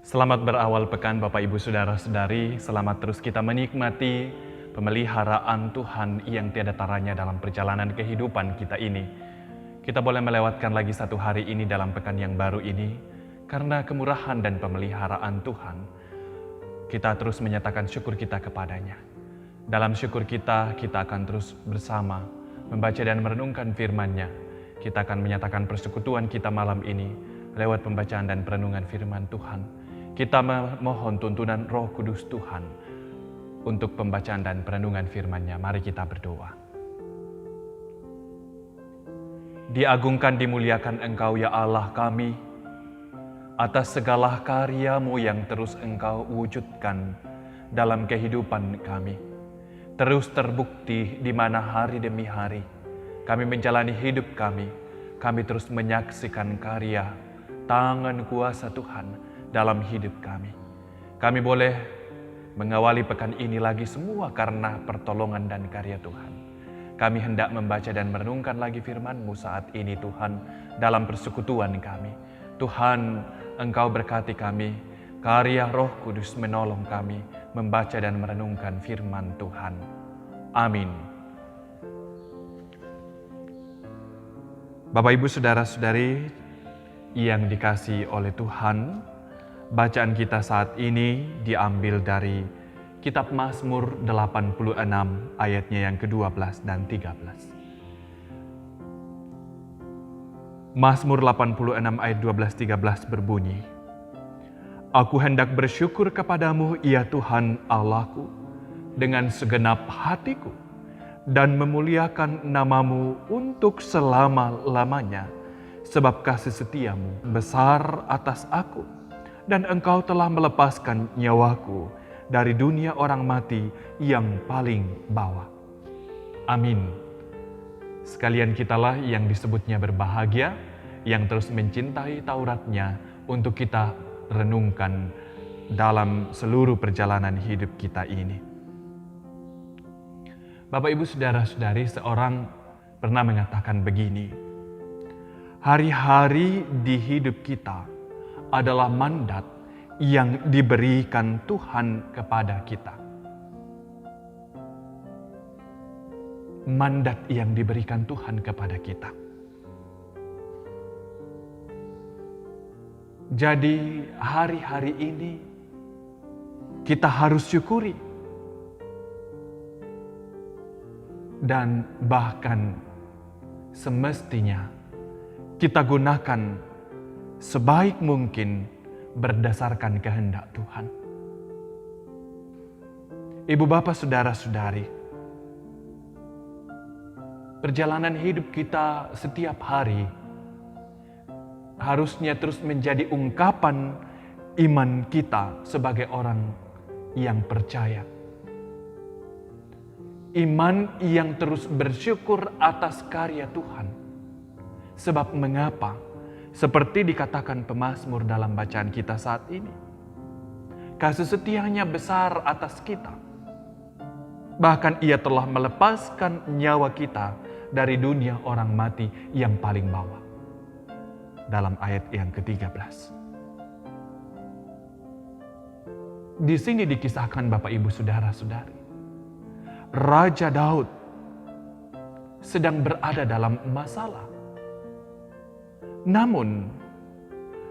Selamat berawal pekan Bapak Ibu Saudara-saudari, selamat terus kita menikmati pemeliharaan Tuhan yang tiada taranya dalam perjalanan kehidupan kita ini. Kita boleh melewatkan lagi satu hari ini dalam pekan yang baru ini, karena kemurahan dan pemeliharaan Tuhan, kita terus menyatakan syukur kita kepadanya. Dalam syukur kita akan terus bersama membaca dan merenungkan firman-Nya. Kita akan menyatakan persekutuan kita malam ini lewat pembacaan dan perenungan firman Tuhan. Kita memohon tuntunan Roh Kudus Tuhan untuk pembacaan dan perenungan firman-Nya. Mari kita berdoa. Diagungkan, dimuliakan Engkau ya Allah kami, atas segala karya-Mu yang terus Engkau wujudkan dalam kehidupan kami. Terus terbukti di mana hari demi hari kami menjalani hidup kami terus menyaksikan karya tangan kuasa Tuhan dalam hidup kami. Kami boleh mengawali pekan ini lagi semua karena pertolongan dan karya Tuhan. Kami hendak membaca dan merenungkan lagi firman-Mu saat ini Tuhan dalam persekutuan kami. Tuhan, Engkau berkati kami, karya Roh Kudus menolong kami membaca dan merenungkan firman Tuhan. Amin. Bapak Ibu Saudara-saudari yang dikasihi oleh Tuhan, bacaan kita saat ini diambil dari Kitab Mazmur 86 ayatnya yang ke-12 dan 13. Mazmur 86 ayat 12-13 berbunyi, Aku hendak bersyukur kepadamu ya Tuhan Allahku dengan segenap hatiku dan memuliakan namamu untuk selama-lamanya, sebab kasih setiamu besar atas aku. Dan engkau telah melepaskan nyawaku dari dunia orang mati yang paling bawah. Amin. Sekalian kitalah yang disebutnya berbahagia, yang terus mencintai Tauratnya untuk kita renungkan dalam seluruh perjalanan hidup kita ini. Bapak Ibu Saudara-saudari, seorang pernah mengatakan begini, hari-hari di hidup kita adalah mandat yang diberikan Tuhan kepada kita. Mandat yang diberikan Tuhan kepada kita. Jadi hari-hari ini kita harus syukuri. Dan bahkan semestinya kita gunakan sebaik mungkin berdasarkan kehendak Tuhan. Ibu bapak saudara-saudari, perjalanan hidup kita setiap hari harusnya terus menjadi ungkapan iman kita sebagai orang yang percaya. Iman yang terus bersyukur atas karya Tuhan. Sebab mengapa? Seperti dikatakan pemazmur dalam bacaan kita saat ini. Kasih setianya besar atas kita. Bahkan Ia telah melepaskan nyawa kita dari dunia orang mati yang paling bawah. Dalam ayat yang ke-13. Di sini dikisahkan Bapak Ibu Saudara-saudari. Raja Daud sedang berada dalam masalah. Namun,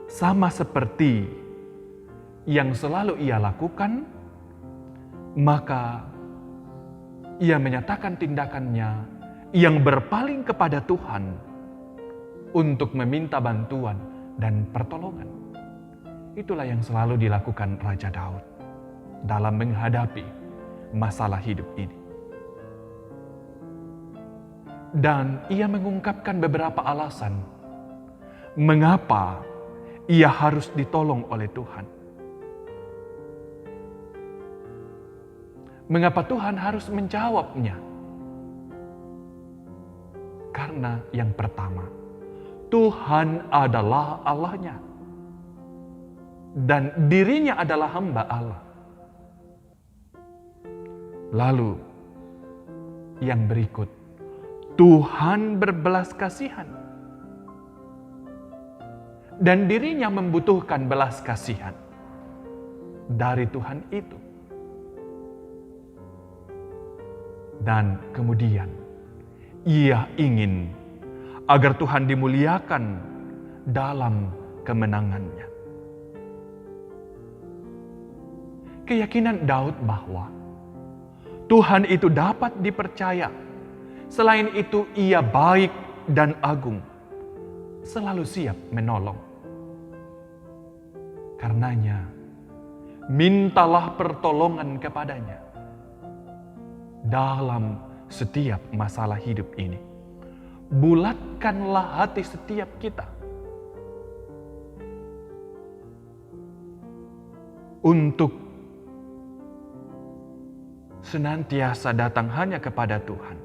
sama seperti yang selalu ia lakukan, maka ia menyatakan tindakannya yang berpaling kepada Tuhan untuk meminta bantuan dan pertolongan. Itulah yang selalu dilakukan Raja Daud dalam menghadapi masalah hidup ini. Dan ia mengungkapkan beberapa alasan mengapa ia harus ditolong oleh Tuhan. Mengapa Tuhan harus menjawabnya? Karena yang pertama, Tuhan adalah Allahnya. Dan dirinya adalah hamba Allah. Lalu, yang berikut, Tuhan berbelas kasihan. dan dirinya membutuhkan belas kasihan. dari Tuhan itu. Dan kemudian ia ingin agar Tuhan dimuliakan dalam kemenangannya. Keyakinan Daud bahwa Tuhan itu dapat dipercaya. Selain itu ia baik dan agung, selalu siap menolong. Karenanya, mintalah pertolongan kepadanya dalam setiap masalah hidup ini. Bulatkanlah hati setiap kita untuk senantiasa datang hanya kepada Tuhan.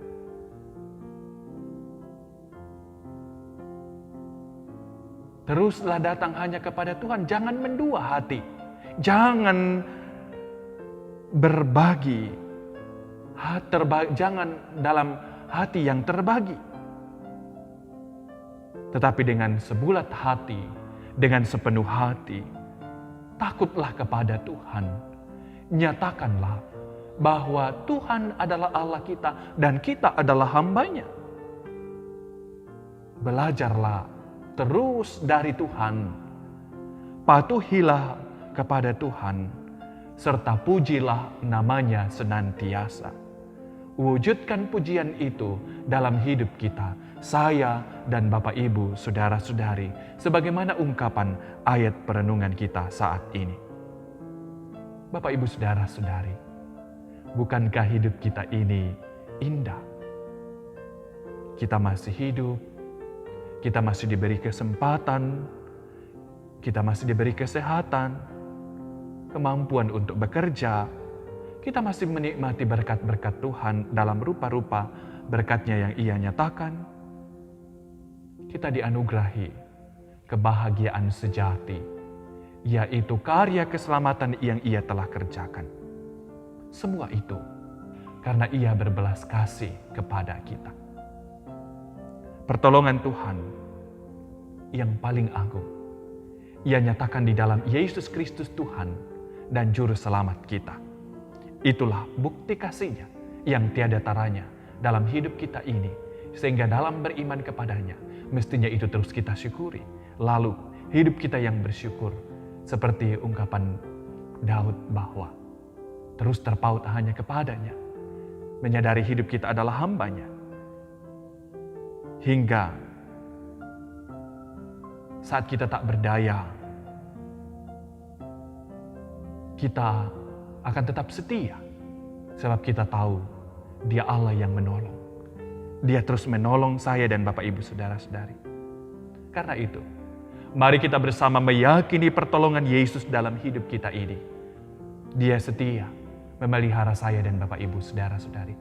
Teruslah datang hanya kepada Tuhan, jangan mendua hati. Jangan berbagi, jangan dalam hati yang terbagi. Tetapi dengan sebulat hati, dengan sepenuh hati, takutlah kepada Tuhan. Nyatakanlah bahwa Tuhan adalah Allah kita dan kita adalah hamba-Nya. Belajarlah terus dari Tuhan. Patuhilah kepada Tuhan, serta pujilah nama-Nya senantiasa. Wujudkan pujian itu dalam hidup kita, saya dan Bapak Ibu, saudara-saudari, sebagaimana ungkapan ayat perenungan kita saat ini. Bapak Ibu, saudara-saudari, bukankah hidup kita ini indah? Kita masih hidup, kita masih diberi kesempatan, kita masih diberi kesehatan, kemampuan untuk bekerja, kita masih menikmati berkat-berkat Tuhan dalam rupa-rupa berkat-Nya yang Ia nyatakan. Kita dianugerahi kebahagiaan sejati, yaitu karya keselamatan yang Ia telah kerjakan. Semua itu karena Ia berbelas kasih kepada kita. Pertolongan Tuhan yang paling agung, Ia nyatakan di dalam Yesus Kristus Tuhan dan Juru Selamat kita. Itulah bukti kasih-Nya yang tiada taranya dalam hidup kita ini, sehingga dalam beriman kepadanya, mestinya itu terus kita syukuri. Lalu hidup kita yang bersyukur, seperti ungkapan Daud bahwa terus terpaut hanya kepadanya, menyadari hidup kita adalah hamba-Nya. Hingga saat kita tak berdaya, kita akan tetap setia, sebab kita tahu Dia Allah yang menolong. Dia terus menolong saya dan Bapak Ibu saudara-saudari. Karena itu, mari kita bersama meyakini pertolongan Yesus dalam hidup kita ini. Dia setia memelihara saya dan Bapak Ibu saudara-saudari.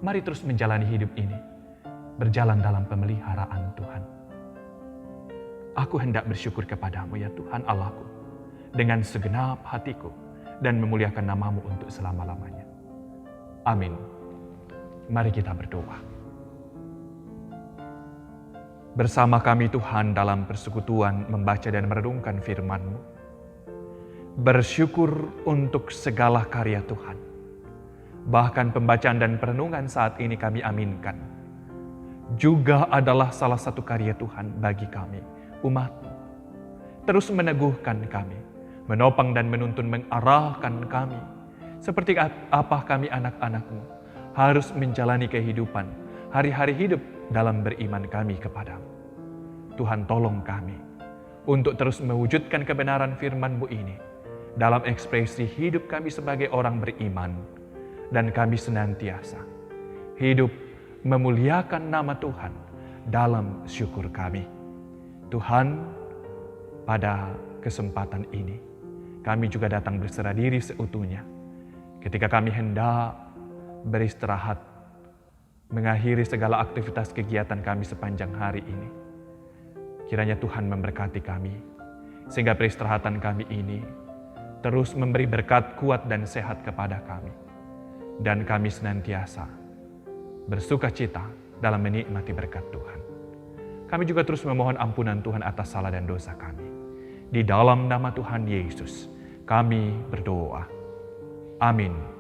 Mari terus menjalani hidup ini, berjalan dalam pemeliharaan Tuhan. Aku hendak bersyukur kepadamu ya Tuhan Allahku, dengan segenap hatiku, dan memuliakan nama-Mu untuk selama-lamanya. Amin. Mari kita berdoa. Bersama kami Tuhan dalam persekutuan membaca dan merenungkan firman-Mu. Bersyukur untuk segala karya Tuhan. Bahkan pembacaan dan perenungan saat ini kami aminkan. Juga adalah salah satu karya Tuhan bagi kami, umat-Mu. Terus meneguhkan kami, menopang dan menuntun mengarahkan kami. Seperti apa kami anak-anak-Mu harus menjalani kehidupan, hari-hari hidup dalam beriman kami kepadamu. Tuhan tolong kami untuk terus mewujudkan kebenaran firman-Mu ini dalam ekspresi hidup kami sebagai orang beriman. Dan kami senantiasa hidup memuliakan nama Tuhan dalam syukur kami. Tuhan, pada kesempatan ini, kami juga datang berserah diri seutuhnya. Ketika kami hendak beristirahat, mengakhiri segala aktivitas kegiatan kami sepanjang hari ini. Kiranya Tuhan memberkati kami, sehingga peristirahatan kami ini terus memberi berkat kuat dan sehat kepada kami. Dan kami senantiasa bersuka cita dalam menikmati berkat Tuhan. Kami juga terus memohon ampunan Tuhan atas salah dan dosa kami. Di dalam nama Tuhan Yesus, Kami berdoa. Amin.